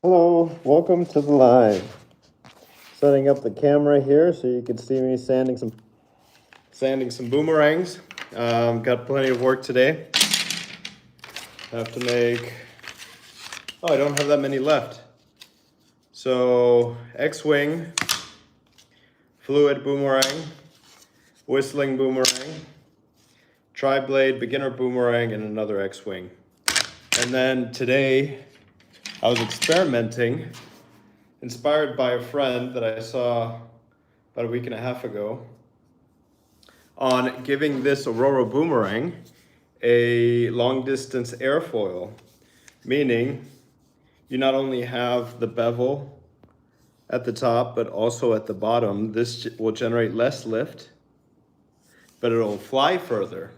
Hello, welcome to the live. Setting up the camera here so you can see me sanding some boomerangs. Got plenty of work today. Have to make. Oh, I don't have that many left. So X-wing, fluid boomerang, whistling boomerang, tri-blade beginner boomerang, and another X-wing. And then today I was experimenting, inspired by a friend that I saw about a week and a half ago, on giving this Aurora boomerang a long distance airfoil, meaning you not only have the bevel at the top, but also at the bottom. This will generate less lift, but it'll fly further.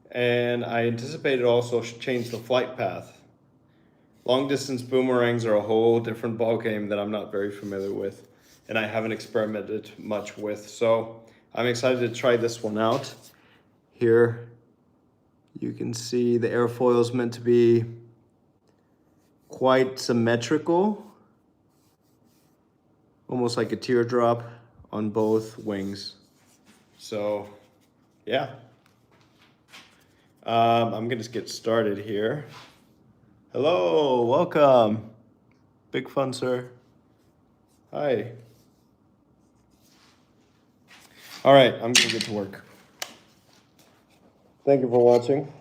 And I anticipate it also should change the flight path. Long distance boomerangs are a whole different ballgame that I'm not very familiar with, and I haven't experimented much with. So I'm excited to try this one out. Here you can see the airfoil is meant to be quite symmetrical, almost like a teardrop on both wings. So yeah, I'm gonna just get started here. Hello, welcome. Big fun, sir. Hi. All right, I'm gonna get to work. Thank you for watching.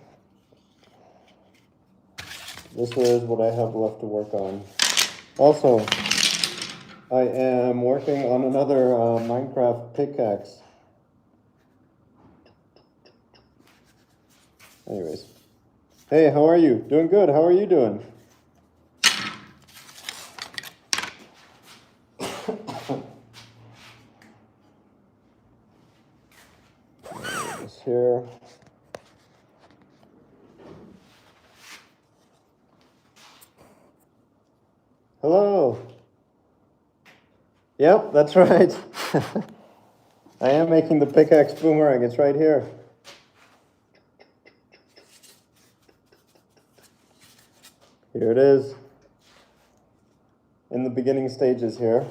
This is what I have left to work on. Also, I am working on another Minecraft pickaxe. Anyways. Hey, how are you? Doing good. How are you doing? This here. Hello. Yep, that's right. I am making the pickaxe boomerang. It's right here. Here it is. In the beginning stages here.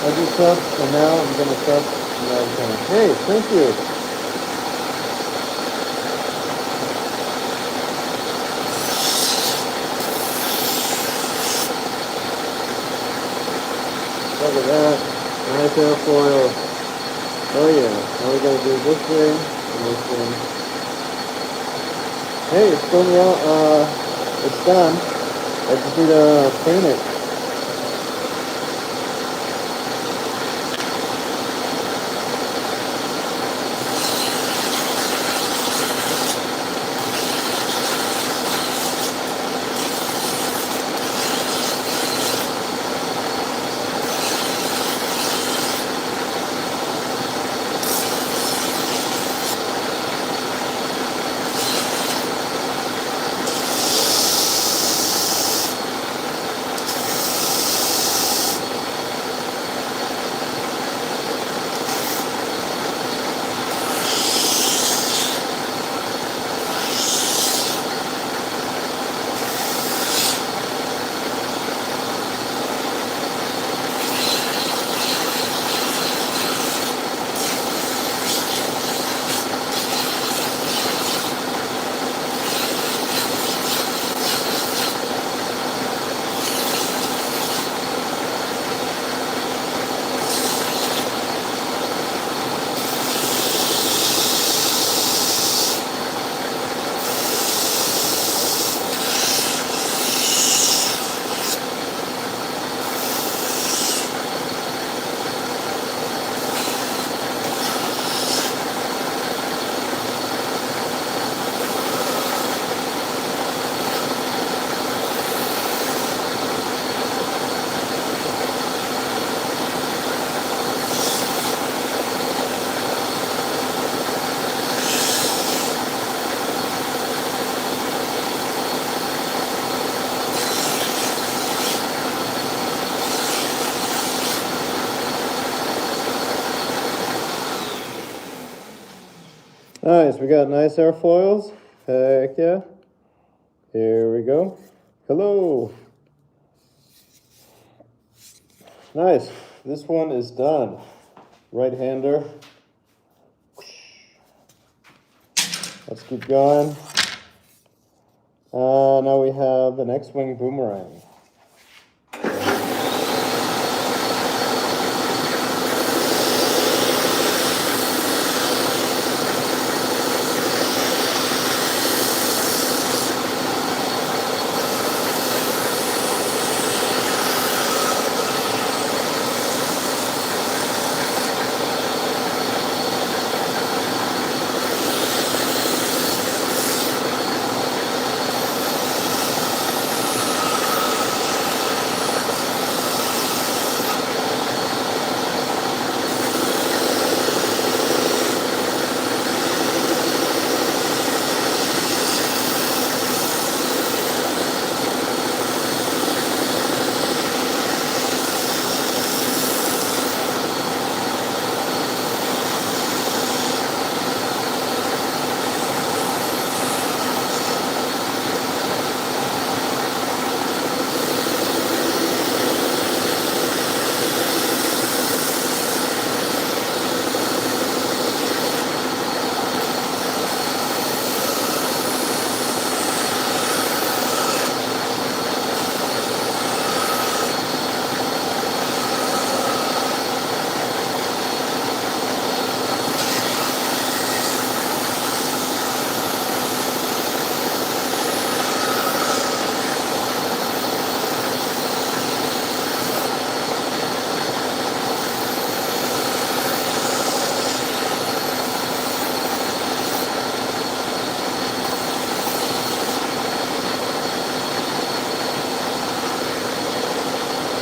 I just up, and now I'm gonna start. Hey, thank you. Look at that. Nice airfoil. Oh yeah. Now we gotta do this thing and this thing. Hey, it's still it's done. I just need to paint it. Nice, we got nice airfoils. Heck yeah. Here we go. Hello. Nice. This one is done. Right-hander. Let's keep going. Now we have an X-wing boomerang.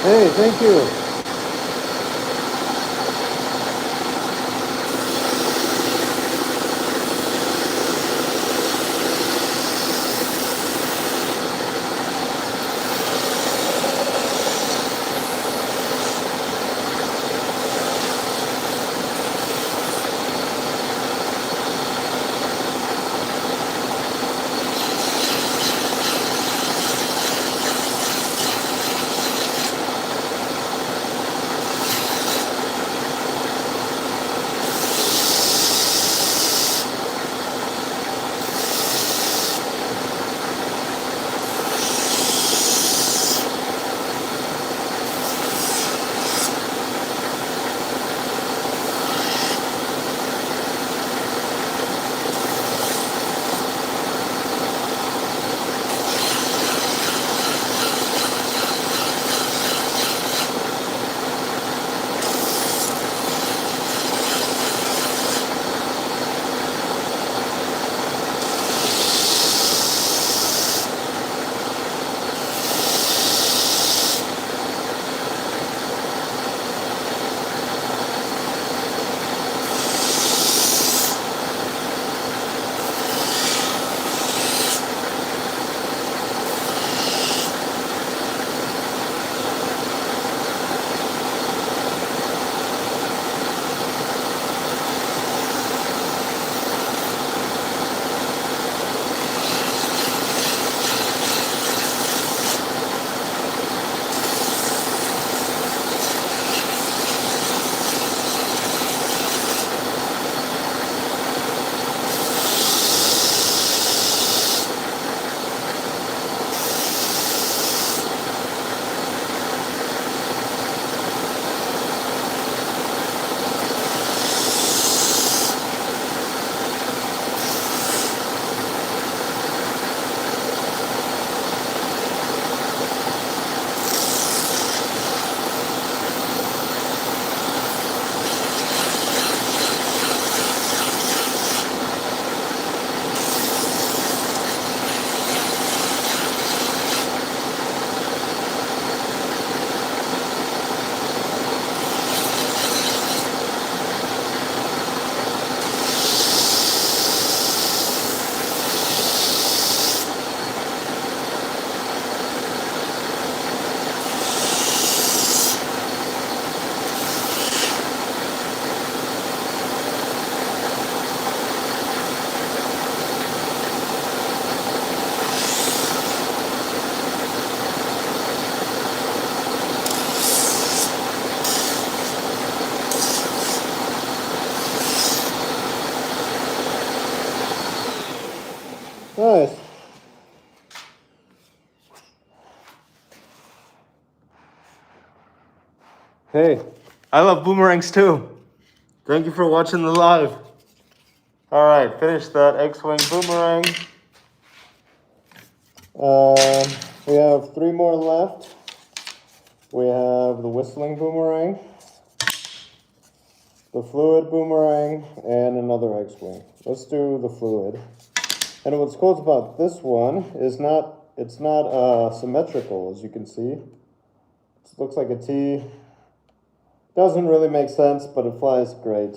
Hey, thank you. Hey, I love boomerangs too. Thank you for watching the live. All right, finish that X-Wing boomerang. We have 3 more left. We have the whistling boomerang, the fluid boomerang, and another X-Wing. Let's do the fluid. And what's cool about this one is it's not symmetrical, as you can see. It looks like a T. Doesn't really make sense, but it flies great.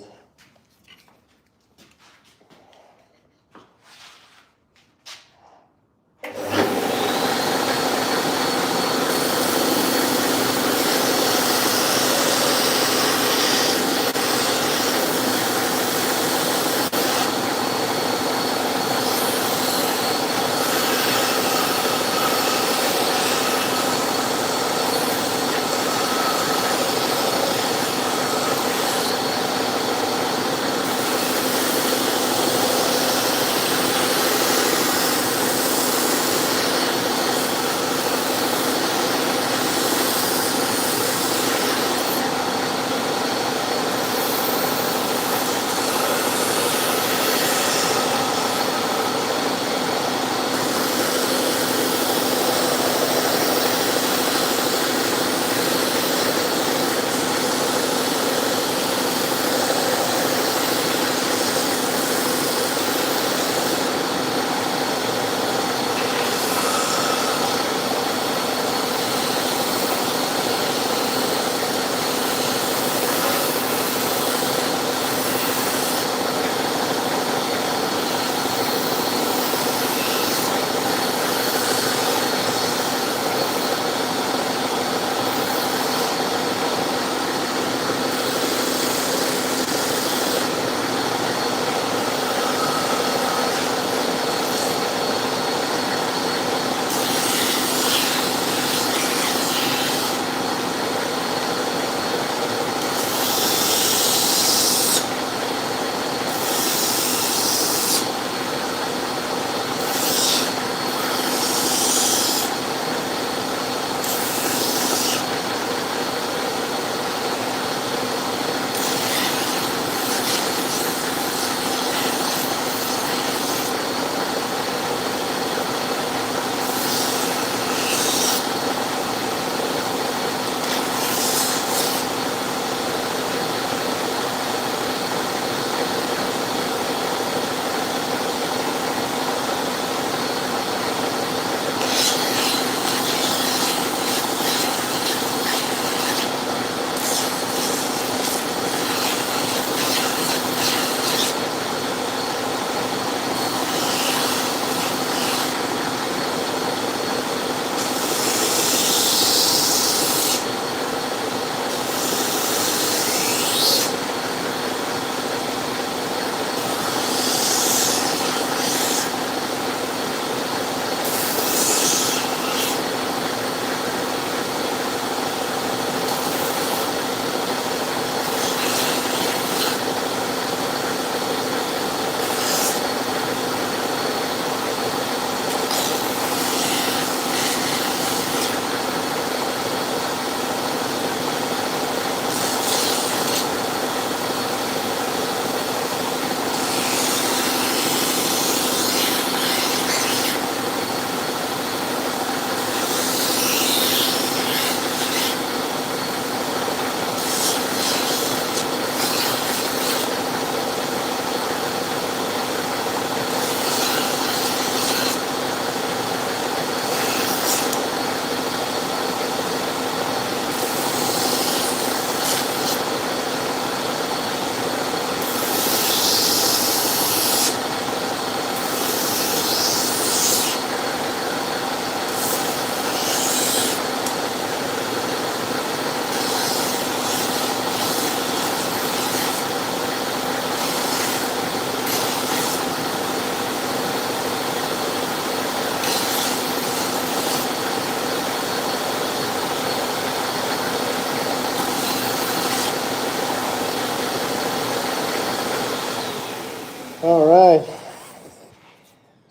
All right,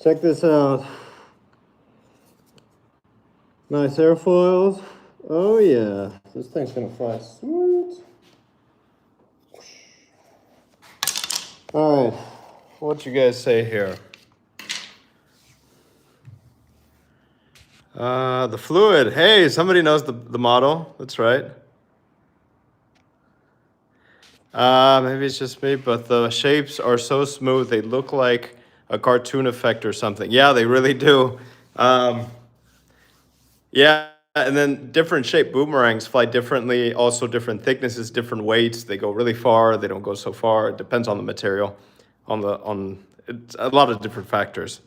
check this out. Nice airfoils. Oh yeah, this thing's gonna fly smooth. All right, what you guys say here? The fluid. Hey, somebody knows the model. That's right. Maybe it's just me, but the shapes are so smooth. They look like a cartoon effect or something. Yeah, they really do. Yeah, and then different shape boomerangs fly differently, also different thicknesses, different weights. They go really far, they don't go so far. It depends on the material, on it's a lot of different factors.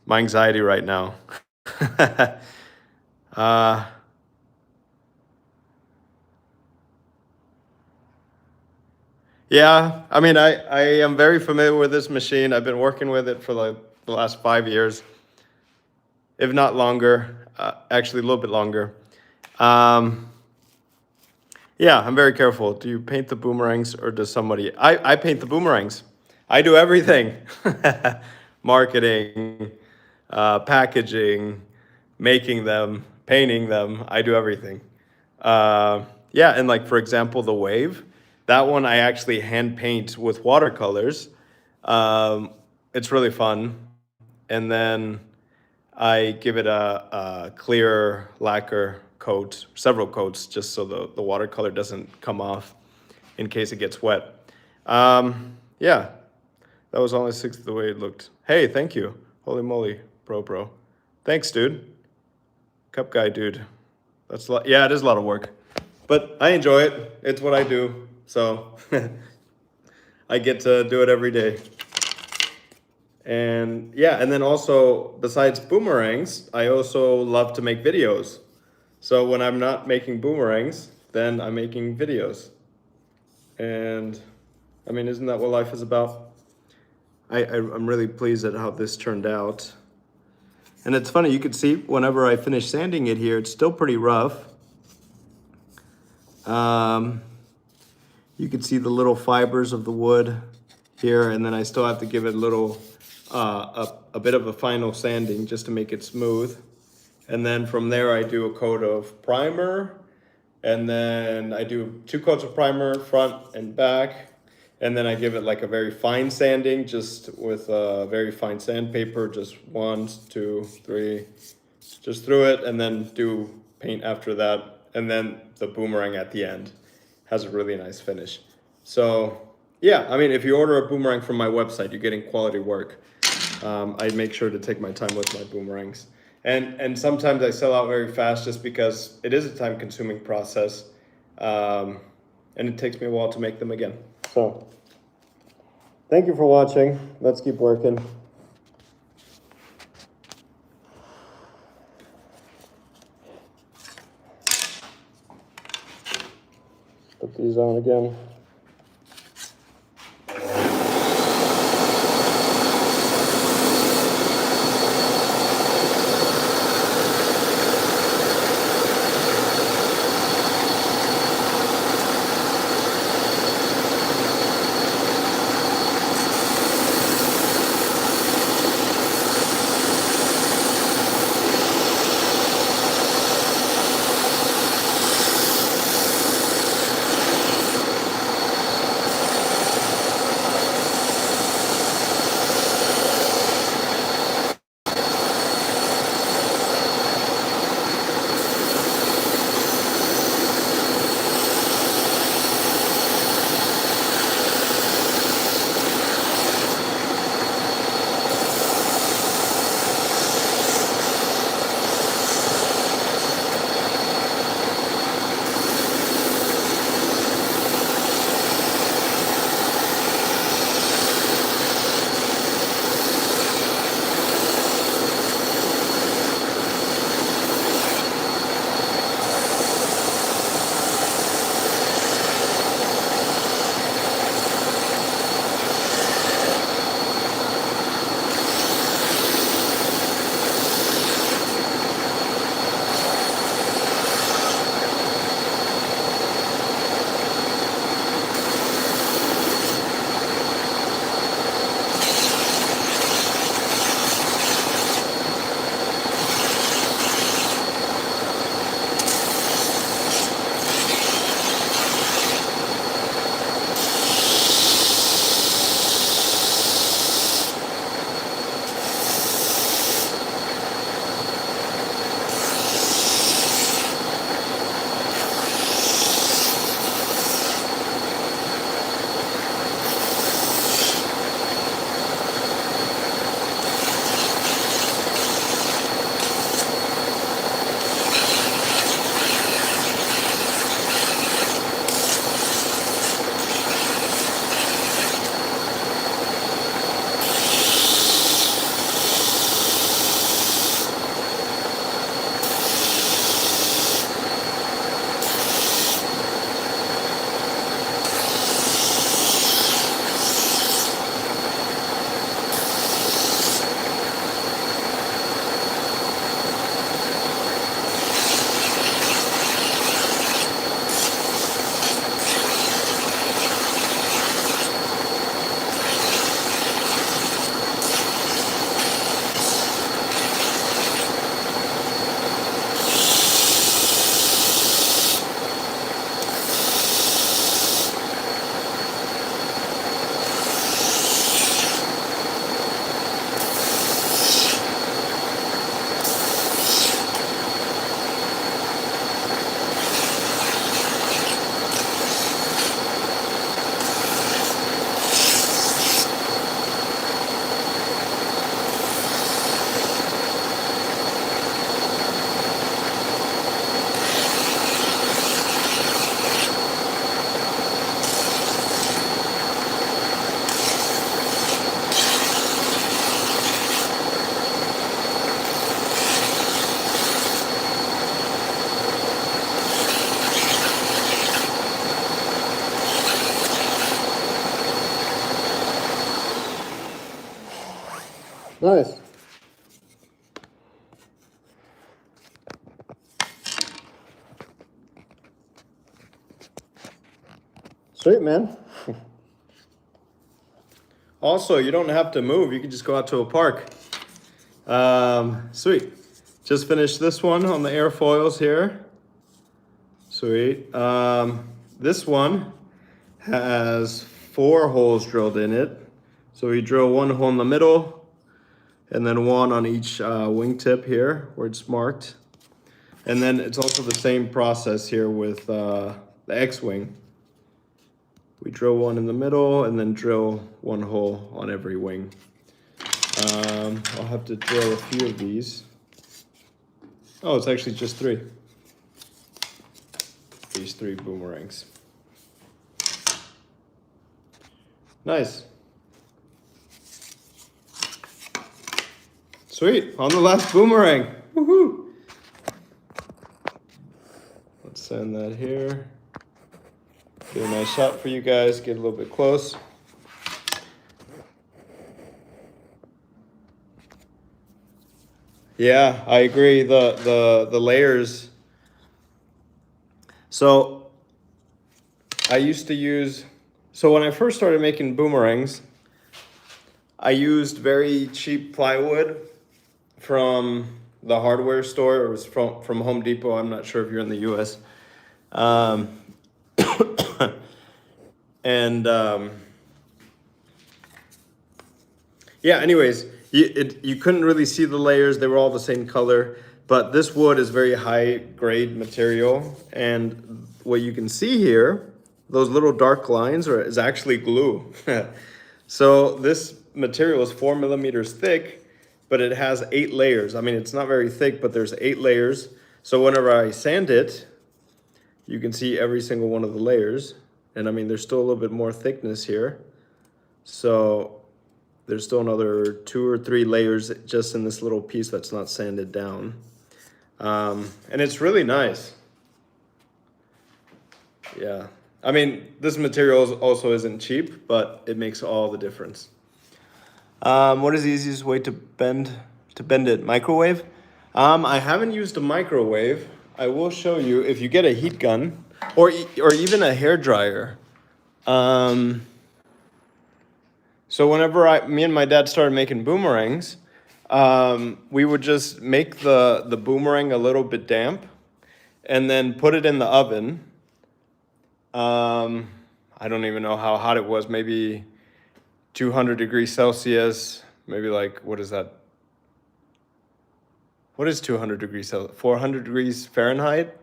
My anxiety right now. uh, yeah, I mean, I am very familiar with this machine. I've been working with it for like the last 5 years, if not longer. Actually, a little bit longer. Um, Yeah, I'm very careful. Do you paint the boomerangs or does somebody? I paint the boomerangs. I do everything. Marketing, packaging, making them, painting them. I do everything. Yeah, and like for example, the wave, that one I actually hand paint with watercolors. It's really fun. And then I give it a clear lacquer coat, several coats, just so the watercolor doesn't come off in case it gets wet. Yeah, that was only sixth of the way it looked. Hey, thank you. Holy moly, bro. Thanks, dude. Cup guy, dude. That's a lot. Yeah, it is a lot of work, but I enjoy it. It's what I do, so I get to do it every day. And yeah, and then also besides boomerangs, I also love to make videos. So when I'm not making boomerangs, then I'm making videos. And I mean, isn't that what life is about? I'm really pleased at how this turned out. And it's funny, you can see whenever I finish sanding it here, it's still pretty rough. Um, you can see the little fibers of the wood here, and then I still have to give it a little, a bit of a final sanding just to make it smooth. And then from there, I do a coat of primer, and then I do 2 coats of primer, front and back. And then I give it like a very fine sanding, just with a very fine sandpaper, just 1, 2, 3, just through it, and then do paint after that. And then the boomerang at the end has a really nice finish. So yeah, I mean, if you order a boomerang from my website, you're getting quality work. I make sure to take my time with my boomerangs. And sometimes I sell out very fast just because it is a time-consuming process, and it takes me a while to make them again. So, thank you for watching. Let's keep working. Put these on again. Nice. Sweet, man. Also, you don't have to move. You can just go out to a park. Sweet. Just finished this one on the airfoils here. Sweet. This one has 4 holes drilled in it. So we drill 1 hole in the middle and then 1 on each wingtip here where it's marked. And then it's also the same process here with the X-wing. We drill 1 in the middle and then drill 1 hole on every wing. I'll have to drill a few of these. Oh, it's actually just 3. These 3 boomerangs. Nice. Sweet, on the last boomerang. Woohoo! Let's send that here. Get a nice shot for you guys, get a little bit close. Yeah, I agree. The layers. So I used to use, so when I first started making boomerangs, I used very cheap plywood from the hardware store. It was from Home Depot. I'm not sure if you're in the US. Yeah, anyways, you couldn't really see the layers. They were all the same color, but this wood is very high grade material. And what you can see here, those little dark lines is actually glue. So this material is 4 millimeters thick, but it has 8 layers. I mean, it's not very thick, but there's 8 layers. So whenever I sand it, you can see every single one of the layers. And I mean, there's still a little bit more thickness here. So there's still another 2 or 3 layers just in this little piece that's not sanded down. And it's really nice. Yeah. I mean, this material also isn't cheap, but it makes all the difference. What is the easiest way to bend it? Microwave? I haven't used a microwave. I will show you if you get a heat gun or even a hair dryer. So whenever me and my dad started making boomerangs, we would just make the boomerang a little bit damp and then put it in the oven. I don't even know how hot it was, maybe 200 degrees Celsius, maybe like, what is that? What is 200 degrees Celsius? 400 degrees Fahrenheit?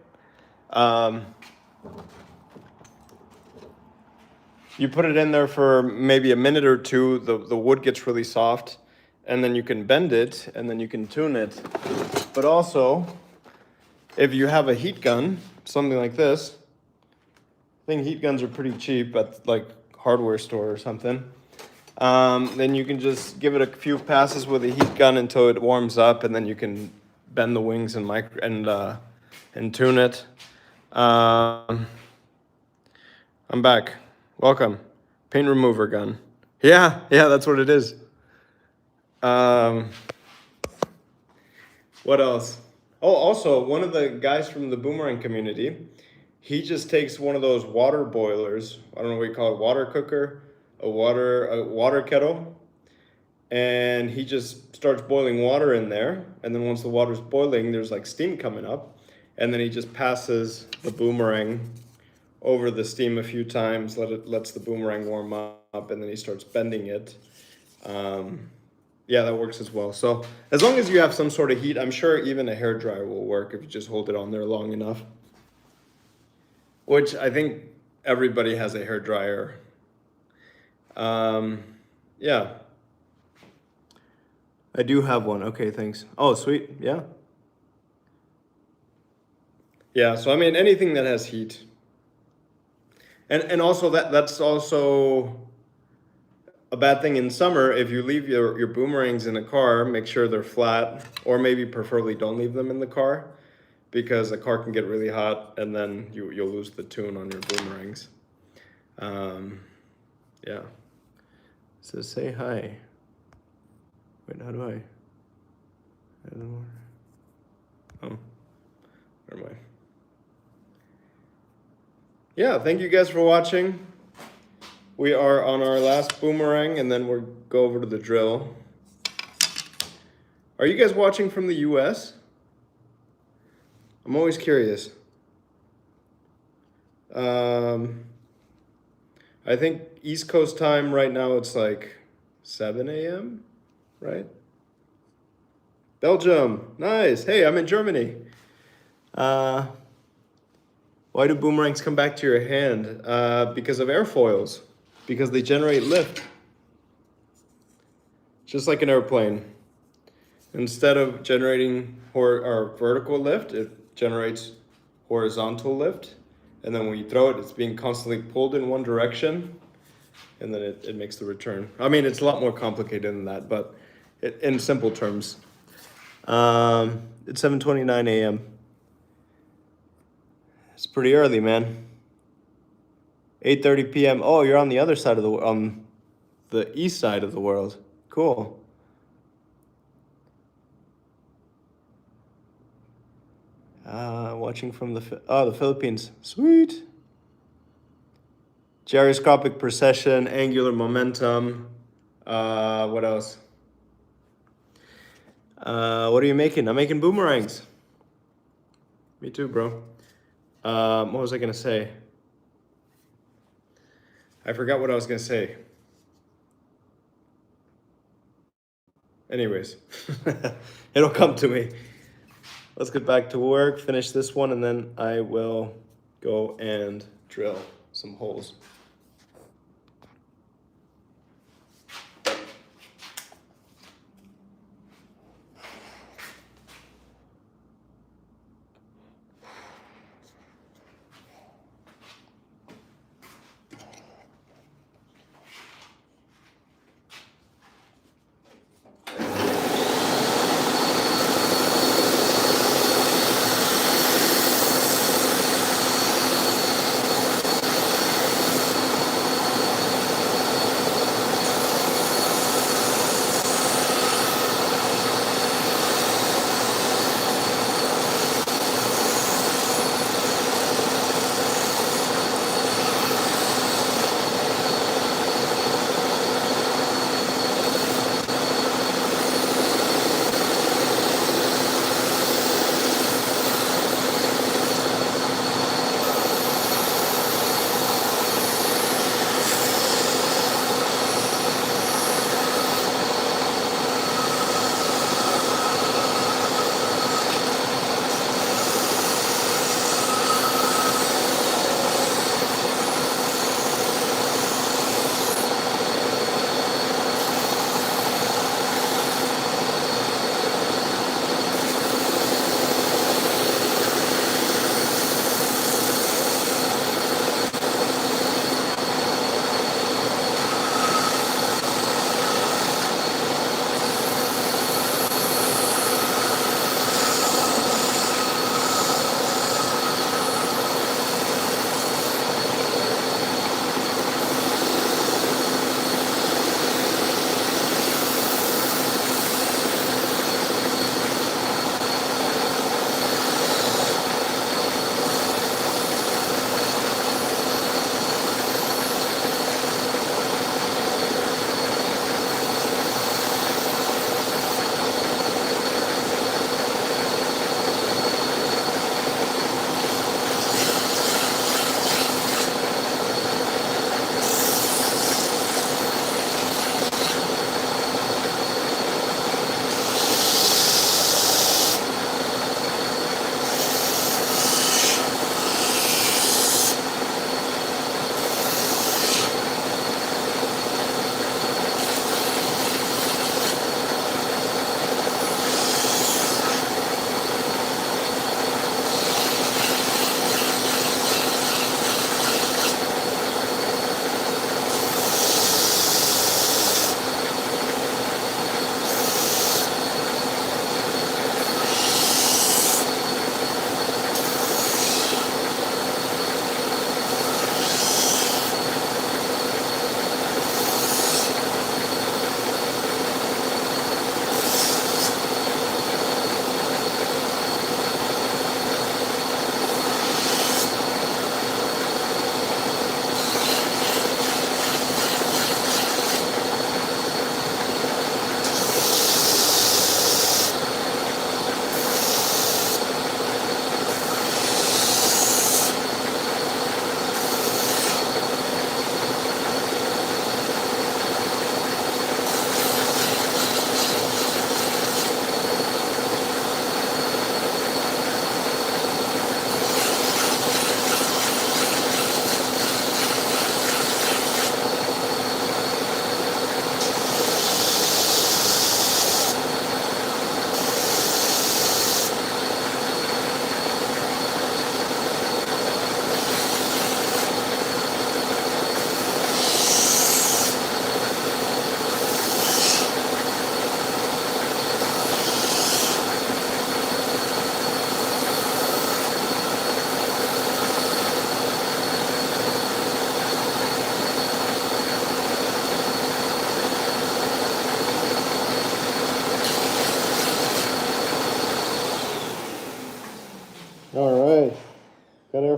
You put it in there for maybe a minute or 2, the wood gets really soft, and then you can bend it, and then you can tune it. But also, if you have a heat gun, something like this, I think heat guns are pretty cheap at like hardware store or something. Then you can just give it a few passes with a heat gun until it warms up, and then you can bend the wings and tune it. I'm back. Welcome. Paint remover gun. Yeah, that's what it is. What else? Oh, also, one of the guys from the boomerang community, he just takes one of those water boilers. I don't know what you call it, water cooker, a water kettle, and he just starts boiling water in there. And then once the water's boiling, there's like steam coming up, and then he just passes the boomerang over the steam a few times, lets the boomerang warm up, and then he starts bending it. Yeah, that works as well. So as long as you have some sort of heat, I'm sure even a hair dryer will work if you just hold it on there long enough. Which I think everybody has a hair dryer. Yeah. I do have one. Okay, thanks. Oh, sweet. Yeah. Yeah, so I mean anything that has heat. And also that's also a bad thing in summer. If you leave your boomerangs in a car, make sure they're flat, or maybe preferably don't leave them in the car, because the car can get really hot and then you'll lose the tune on your boomerangs. Yeah. So say hi. Wait, how do I? Oh, never mind. Yeah, thank you guys for watching. We are on our last boomerang, and then we'll go over to the drill. Are you guys watching from the US? I'm always curious. I think East Coast time right now it's like 7 a.m., right? Belgium, nice. Hey, I'm in Germany. Why do boomerangs come back to your hand? Because of airfoils, because they generate lift. Just like an airplane. Instead of generating vertical lift, it generates horizontal lift. And then when you throw it, it's being constantly pulled in one direction. And then it makes the return. I mean, it's a lot more complicated than that, but in simple terms. It's 7:29 a.m. It's pretty early, man. 8:30 p.m. Oh, you're on the other side of on the east side of the world. Cool. Watching from the Philippines. Sweet. Gyroscopic precession, angular momentum. What else? What are you making? I'm making boomerangs. Me too, bro. What was I gonna say? I forgot what I was gonna say. Anyways, it'll come to me. Let's get back to work, finish this one, and then I will go and drill some holes.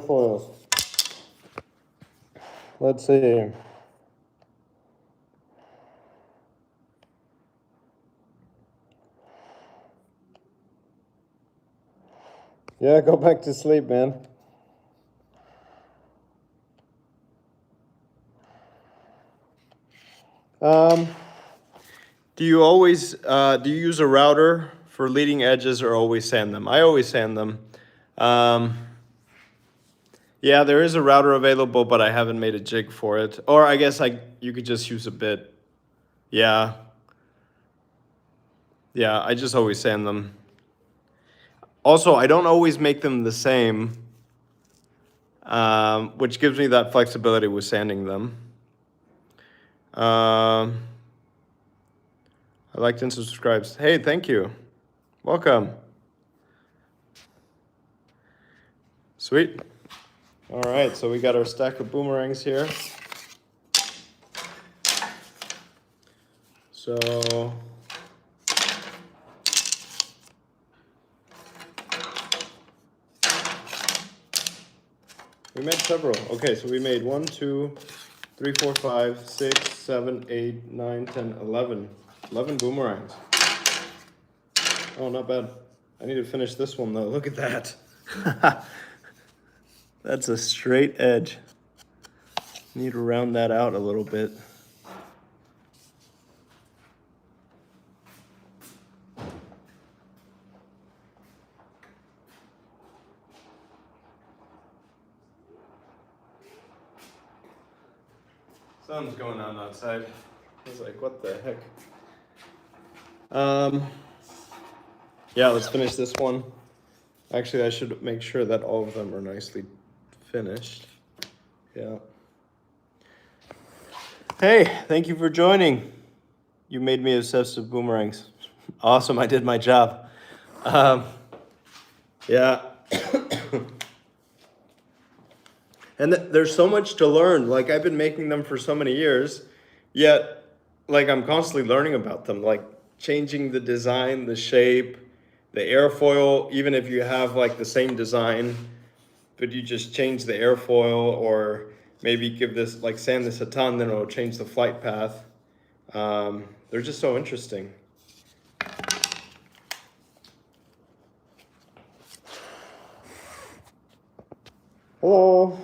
airfoils. Let's see. Yeah, go back to sleep, man. Do you always do you use a router for leading edges or always sand them? I always sand them. Yeah, there is a router available, but I haven't made a jig for it. Or I guess you could just use a bit. Yeah. Yeah, I just always sand them. Also, I don't always make them the same, which gives me that flexibility with sanding them. I liked and subscribed. Hey, thank you. Welcome. Sweet. All right, so we got our stack of boomerangs here. So we made several. Okay, so we made 1, 2, 3, 4, 5, 6, 7, 8, 9, 10, 11. 11 boomerangs. Oh, not bad. I need to finish this one though. Look at that. That's a straight edge. Need to round that out a little bit. Sun's going on outside. I was like, what the heck? Yeah, let's finish this one. Actually, I should make sure that all of them are nicely finished. Yeah. Hey, thank you for joining. You made me obsessed with boomerangs. Awesome, I did my job. Yeah. And there's so much to learn. Like, I've been making them for so many years, yet, like, I'm constantly learning about them. Like, changing the design, the shape, the airfoil, even if you have, like, the same design, but you just change the airfoil, or maybe give this, like, sand this a ton, then it'll change the flight path. They're just so interesting. Hello.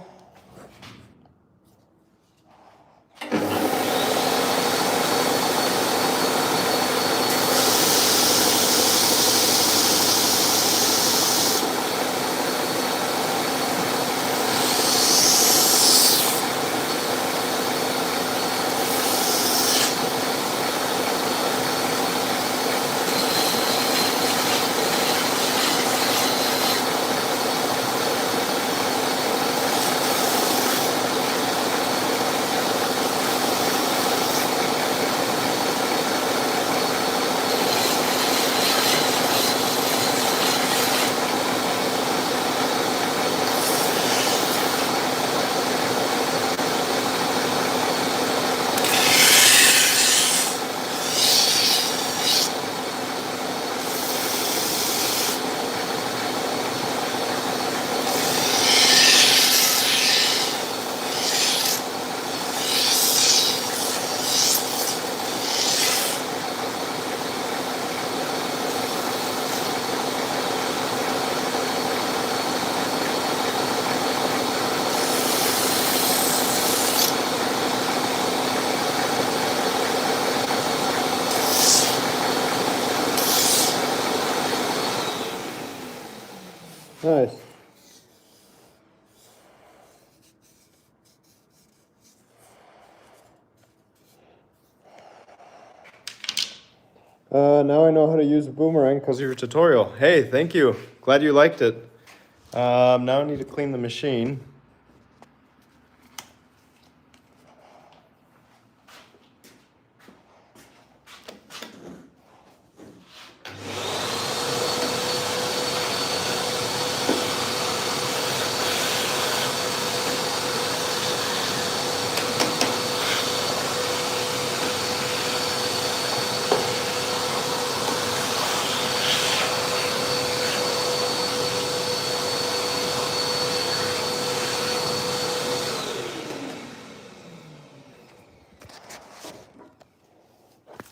Nice. Now I know how to use a boomerang because of your tutorial. Hey, thank you. Glad you liked it. Now I need to clean the machine.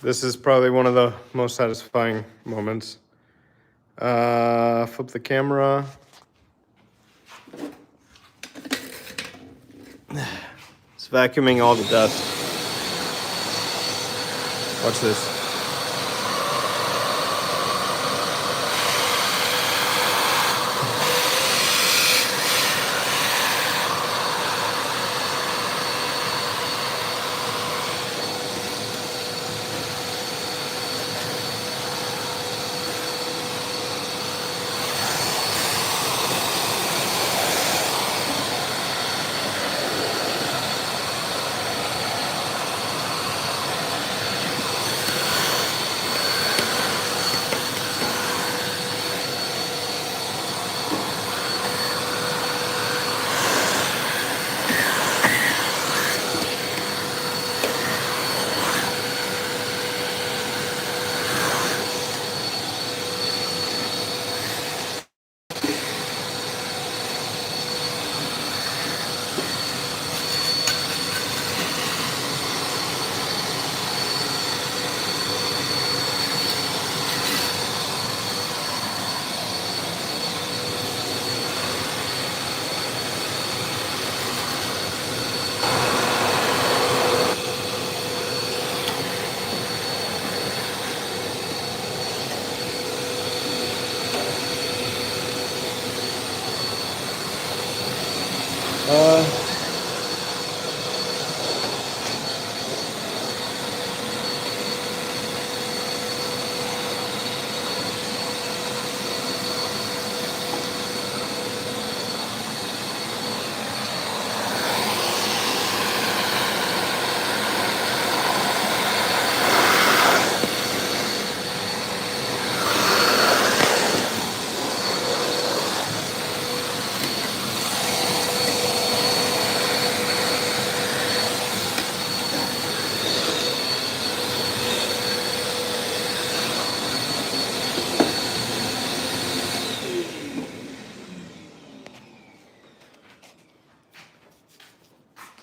This is probably one of the most satisfying moments. Flip the camera. It's vacuuming all the dust. Watch this.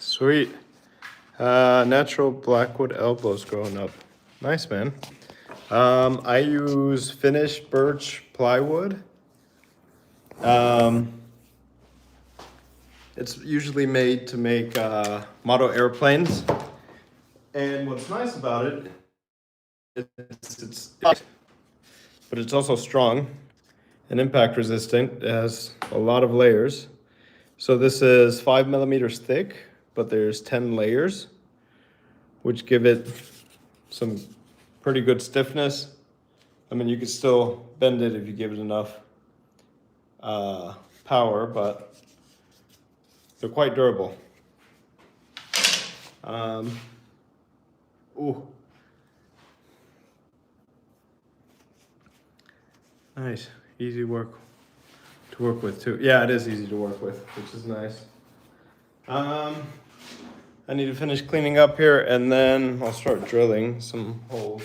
Sweet. Natural blackwood elbows growing up. Nice, man. I use finished birch plywood. It's usually made to make model airplanes. And what's nice about it, it's but it's also strong and impact resistant. It has a lot of layers. So this is 5 millimeters thick, but there's 10 layers, which give it some pretty good stiffness. I mean, you could still bend it if you give it enough power, but they're quite durable. Ooh. Nice, easy to work with too. Yeah, it is easy to work with, which is nice. I need to finish cleaning up here and then I'll start drilling some holes.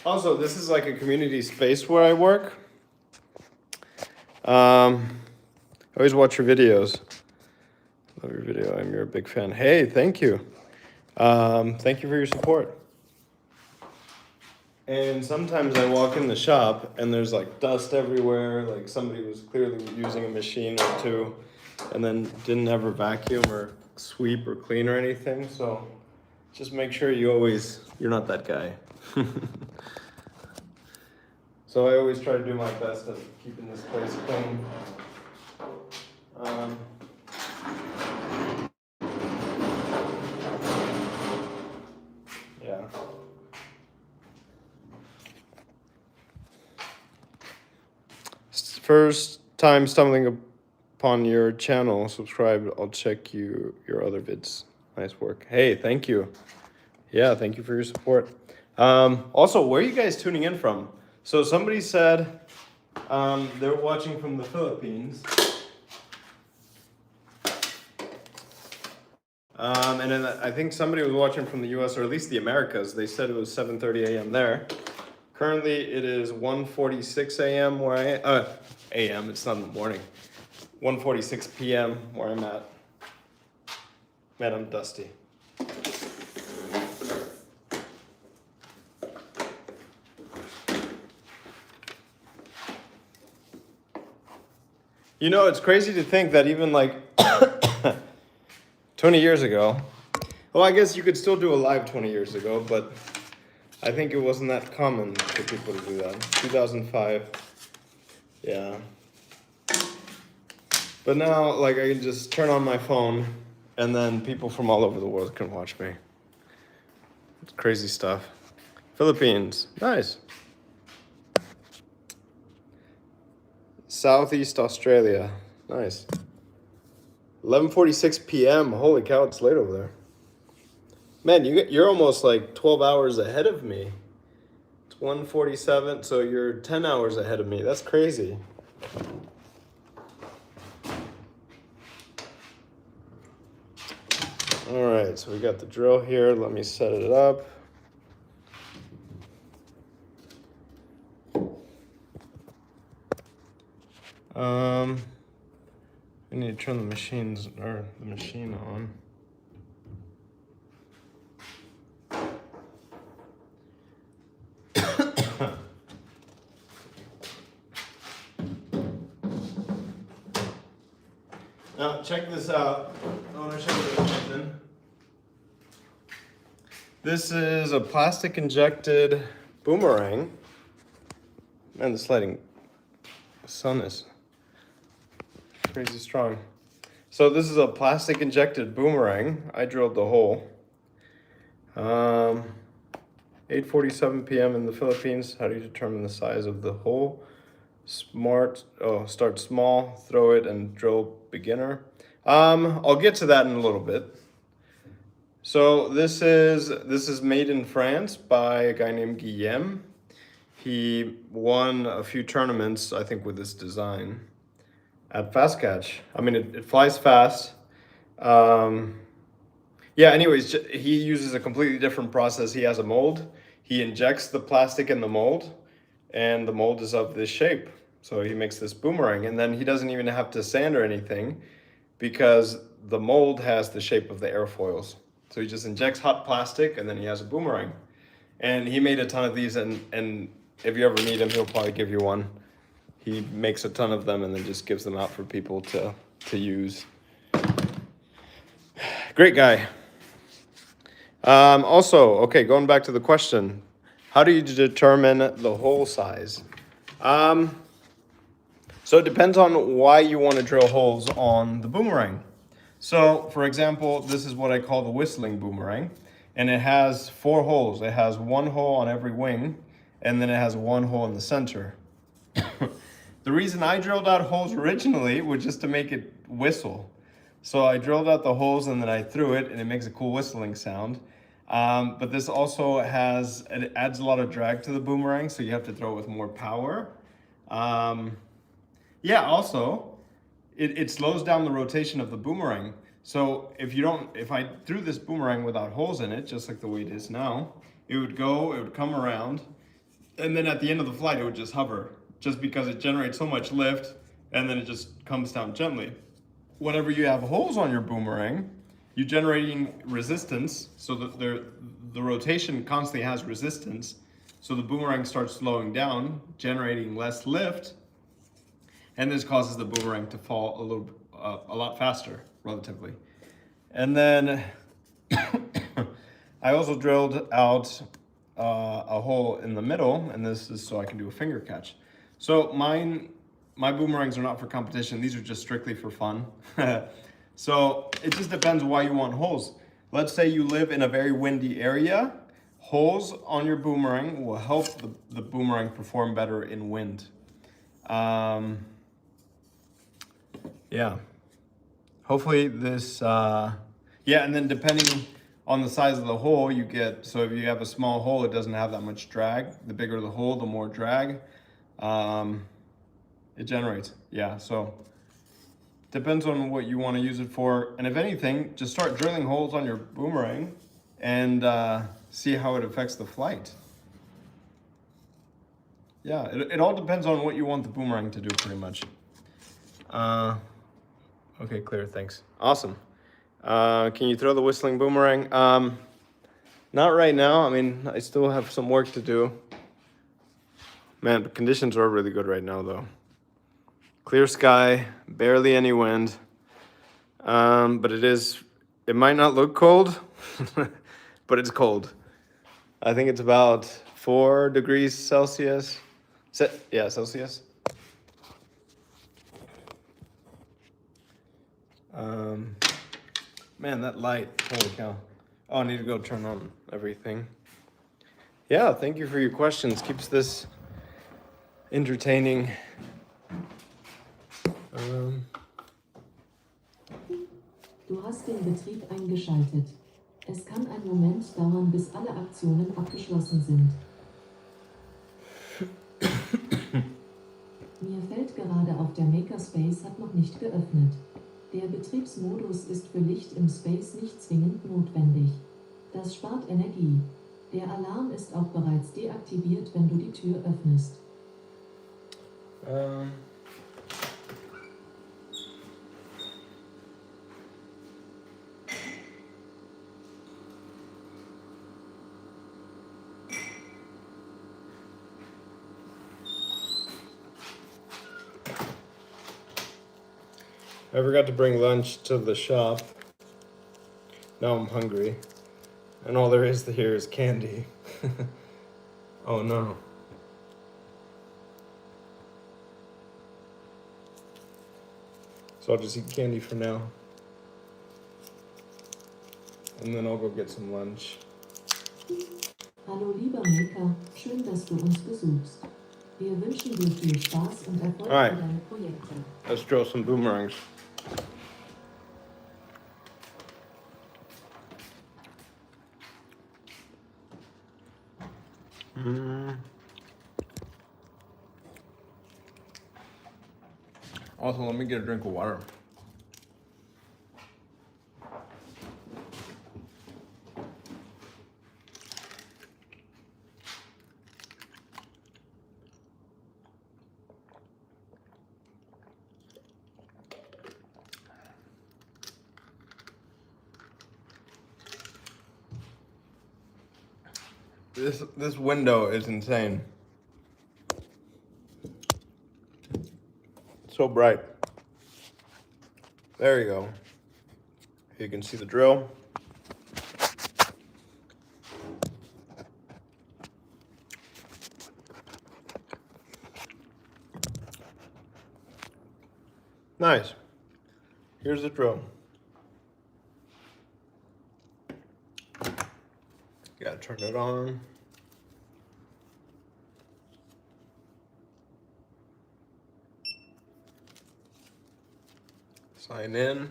Also, this is like a community space where I work. I always watch your videos. Love your video. I'm your big fan. Hey, thank you. Thank you for your support. And sometimes I walk in the shop and there's like dust everywhere. Like somebody was clearly using a machine or two and then didn't ever vacuum or sweep or clean or anything. So just make sure you're not that guy. So I always try to do my best at keeping this place clean. First time stumbling upon your channel. Subscribe. I'll check your other vids. Nice work. Hey, thank you. Yeah, thank you for your support. Also, where are you guys tuning in from? So somebody said they're watching from the Philippines. And then I think somebody was watching from the US, or at least the Americas. They said it was 7:30 a.m. there. Currently, it is 1:46 a.m. where I a.m. It's not in the morning. 1:46 p.m. where I'm at. Man, I'm dusty. You know, it's crazy to think that even like 20 years ago, well, I guess you could still do a live 20 years ago, but I think it wasn't that common for people to do that. 2005, yeah. But now, like, I can just turn on my phone and then people from all over the world can watch me. It's crazy stuff. Philippines, nice. Southeast Australia, nice. 11:46 p.m. Holy cow, it's late over there. Man, you're almost like 12 hours ahead of me. It's 1:47, so you're 10 hours ahead of me. That's crazy. All right, so we got the drill here. Let me set it up. I need to turn the machine on. Now check this out. I want to show you something. This is a plastic injected boomerang. Man, this lighting, the sun is crazy strong. So this is a plastic injected boomerang. I drilled the hole. 8:47 p.m. in the Philippines. How do you determine the size of the hole? Start small, throw it, and drill beginner. I'll get to that in a little bit. So this is made in France by a guy named Guillaume. He won a few tournaments, I think, with this design at Fast Catch. I mean, it flies fast. Yeah, anyways, he uses a completely different process. He has a mold. He injects the plastic in the mold, and the mold is of this shape. So he makes this boomerang, and then he doesn't even have to sand or anything because the mold has the shape of the airfoils. So he just injects hot plastic, and then he has a boomerang. And he made a ton of these, and if you ever meet him, he'll probably give you one. He makes a ton of them and then just gives them out for people to use. Great guy. Also, okay, going back to the question, how do you determine the hole size? So it depends on why you want to drill holes on the boomerang. So, for example, this is what I call the whistling boomerang, and it has 4 holes. It has 1 hole on every wing, and then it has 1 hole in the center. The reason I drilled out holes originally was just to make it whistle. So I drilled out the holes and then I threw it, and it makes a cool whistling sound. But this also it adds a lot of drag to the boomerang, so you have to throw it with more power. Yeah, also, it slows down the rotation of the boomerang. So if I threw this boomerang without holes in it, just like the way it is now, it would come around, and then at the end of the flight, it would just hover, just because it generates so much lift, and then it just comes down gently. Whenever you have holes on your boomerang, you're generating resistance, so that the rotation constantly has resistance, so the boomerang starts slowing down, generating less lift, and this causes the boomerang to fall a lot faster, relatively. And then I also drilled out a hole in the middle, and this is so I can do a finger catch. So my boomerangs are not for competition. These are just strictly for fun. So it just depends why you want holes. Let's say you live in a very windy area. Holes on your boomerang will help the boomerang perform better in wind. yeah. Hopefully this, yeah, and then depending on the size of the hole you get, so if you have a small hole, it doesn't have that much drag. The bigger the hole, the more drag it generates. Yeah, so depends on what you want to use it for. And if anything, just start drilling holes on your boomerang and see how it affects the flight. Yeah, it all depends on what you want the boomerang to do pretty much. Okay, clear, thanks. Awesome. Can you throw the whistling boomerang? Not right now. I mean, I still have some work to do. Man, the conditions are really good right now though. Clear sky, barely any wind. But it might not look cold, but it's cold. I think it's about 4 degrees Celsius. Yeah, Celsius. Man, that light, holy cow. Oh, I need to go turn on everything. Yeah, thank you for your questions. Keeps this entertaining. Du hast den Betrieb eingeschaltet. Es kann einen Moment dauern, bis alle Aktionen abgeschlossen sind. Mir fällt gerade auf, der Makerspace hat noch nicht geöffnet. Der Betriebsmodus ist für Licht im Space nicht zwingend notwendig. Das spart Energie. Der Alarm ist auch bereits deaktiviert, wenn du die Tür öffnest. I forgot to bring lunch to the shop. Now I'm hungry. And all there is here is candy. Oh no. So I'll just eat candy for now. And then I'll go get some lunch. Hallo lieber Maker, schön, dass du uns besuchst. Wir wünschen dir viel Spaß und Erfolg für deine Projekte. Let's drill some boomerangs. Also, let me get a drink of water. This window is insane. So bright. There you go. You can see the drill. Nice. Here's the drill. Gotta turn it on. Sign in.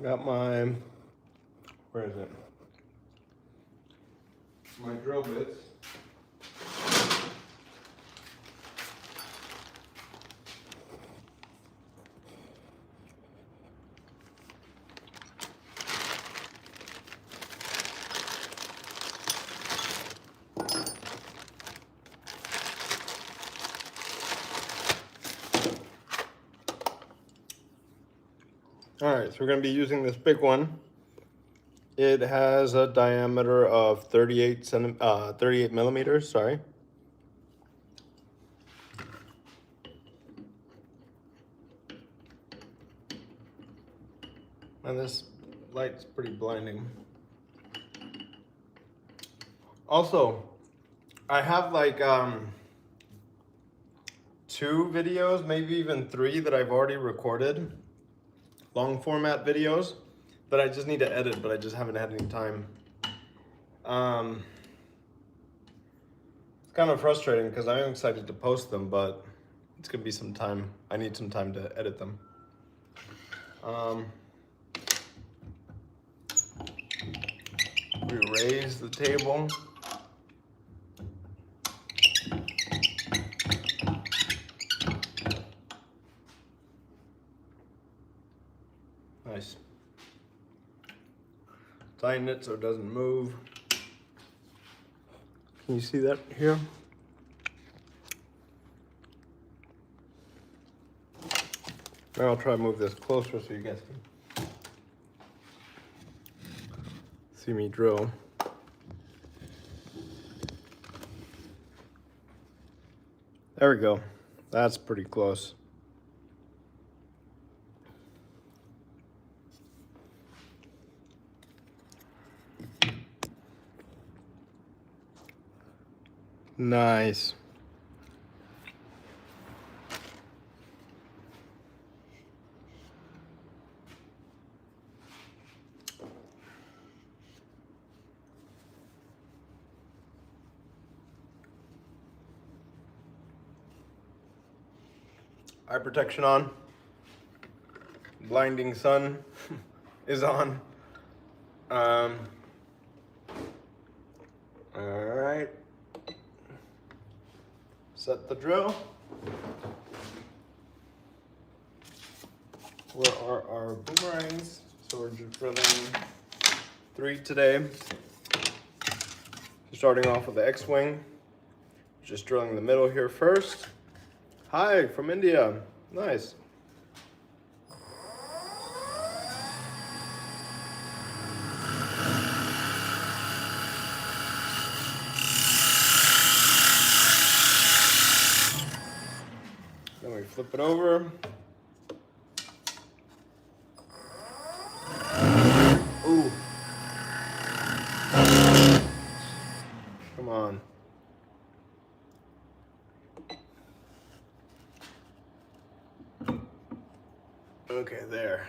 Got my, where is it? My drill bits. All right, so we're going to be using this big one. It has a diameter of 38 millimeters, sorry. And this light's pretty blinding. Also, I have like 2 videos, maybe even 3 that I've already recorded, long format videos that I just need to edit, but I just haven't had any time. It's kind of frustrating because I am excited to post them, but it's gonna be some time. I need some time to edit them. We raise the table. Nice. Tighten it so it doesn't move. Can you see that here? Now I'll try to move this closer so you guys can see me drill. There we go. That's pretty close. Nice. Eye protection on. Blinding sun is on. All right. Set the drill. Where are our boomerangs? So we're just drilling 3 today. Starting off with the X-wing. Just drilling the middle here first. Hi, from India. Nice. Then we flip it over. Ooh. Come on. Okay, there.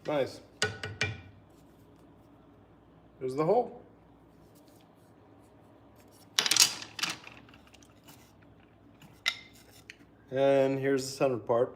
Nice. There's the hole. And here's the center part.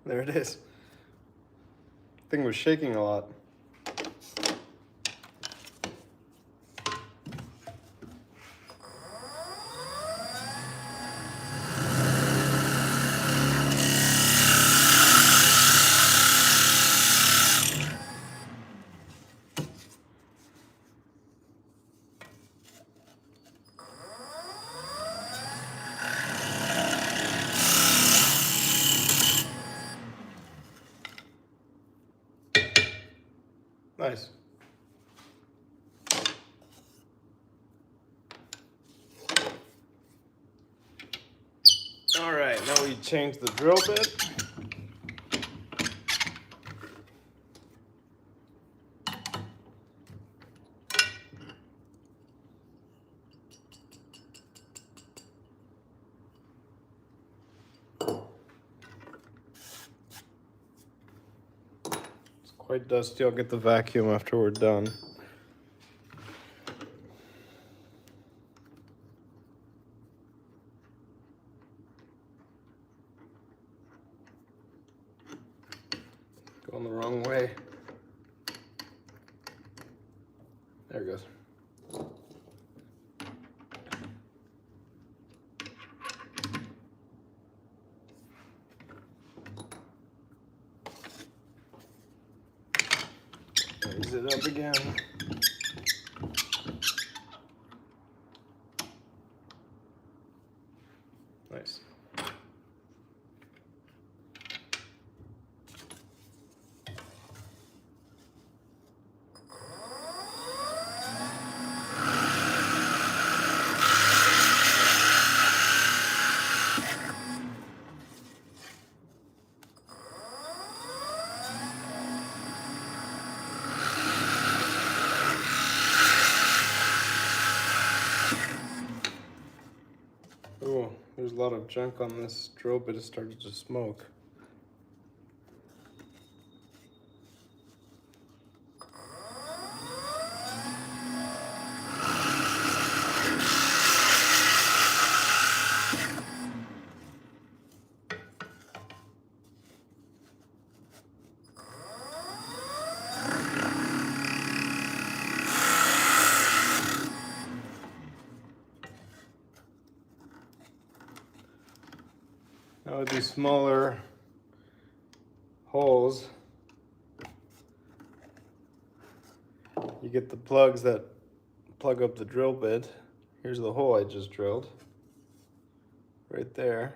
There it is. Thing was shaking a lot. Nice. All right, now we change the drill bit. It's quite dusty. I'll get the vacuum after we're done. Going the wrong way. There it goes. Raise it up again. Nice. Oh, there's a lot of junk on this drill bit. It started to smoke. Now with these smaller holes, you get the plugs that plug up the drill bit. Here's the hole I just drilled, right there.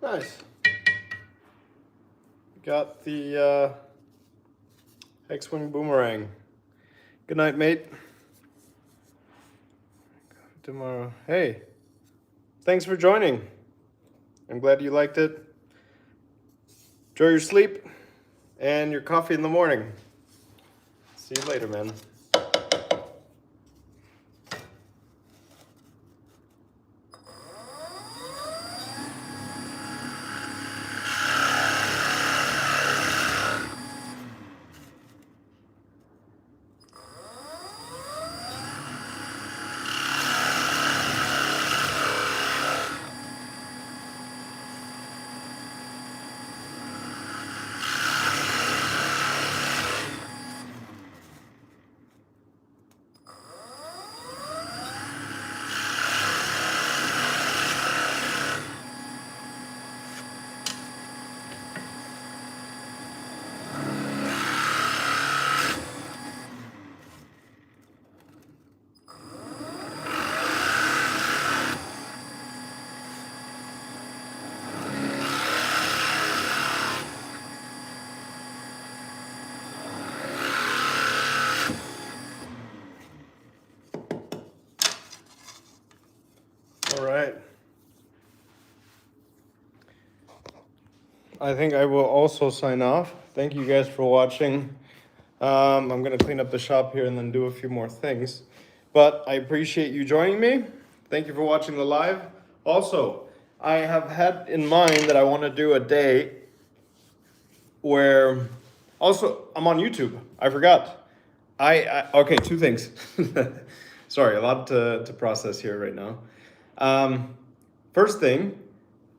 Nice. Got the X-Wing boomerang. Good night, mate. Tomorrow. Hey, thanks for joining. I'm glad you liked it. Enjoy your sleep and your coffee in the morning. See you later, man. All right. I think I will also sign off. Thank you guys for watching. I'm gonna clean up the shop here and then do a few more things. But I appreciate you joining me. Thank you for watching the live. Also, I have had in mind that I want to do a day where also I'm on YouTube. I forgot. Okay, two things. Sorry, a lot to process here right now. First thing,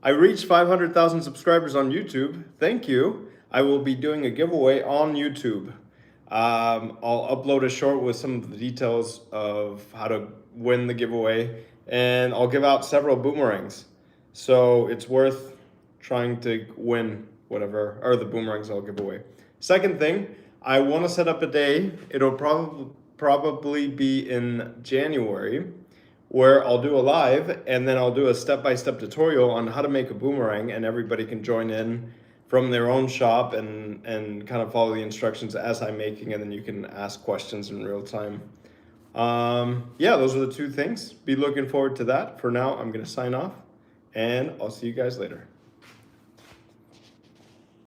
I reached 500,000 subscribers on YouTube. Thank you. I will be doing a giveaway on YouTube. I'll upload a short with some of the details of how to win the giveaway, and I'll give out several boomerangs. So it's worth trying to win whatever, or the boomerangs I'll give away. Second thing, I want to set up a day. It'll probably be in January, where I'll do a live and then I'll do a step-by-step tutorial on how to make a boomerang, and everybody can join in from their own shop and kind of follow the instructions as I'm making, and then you can ask questions in real time. Yeah, those are the two things. Be looking forward to that. For now, I'm going to sign off, and I'll see you guys later.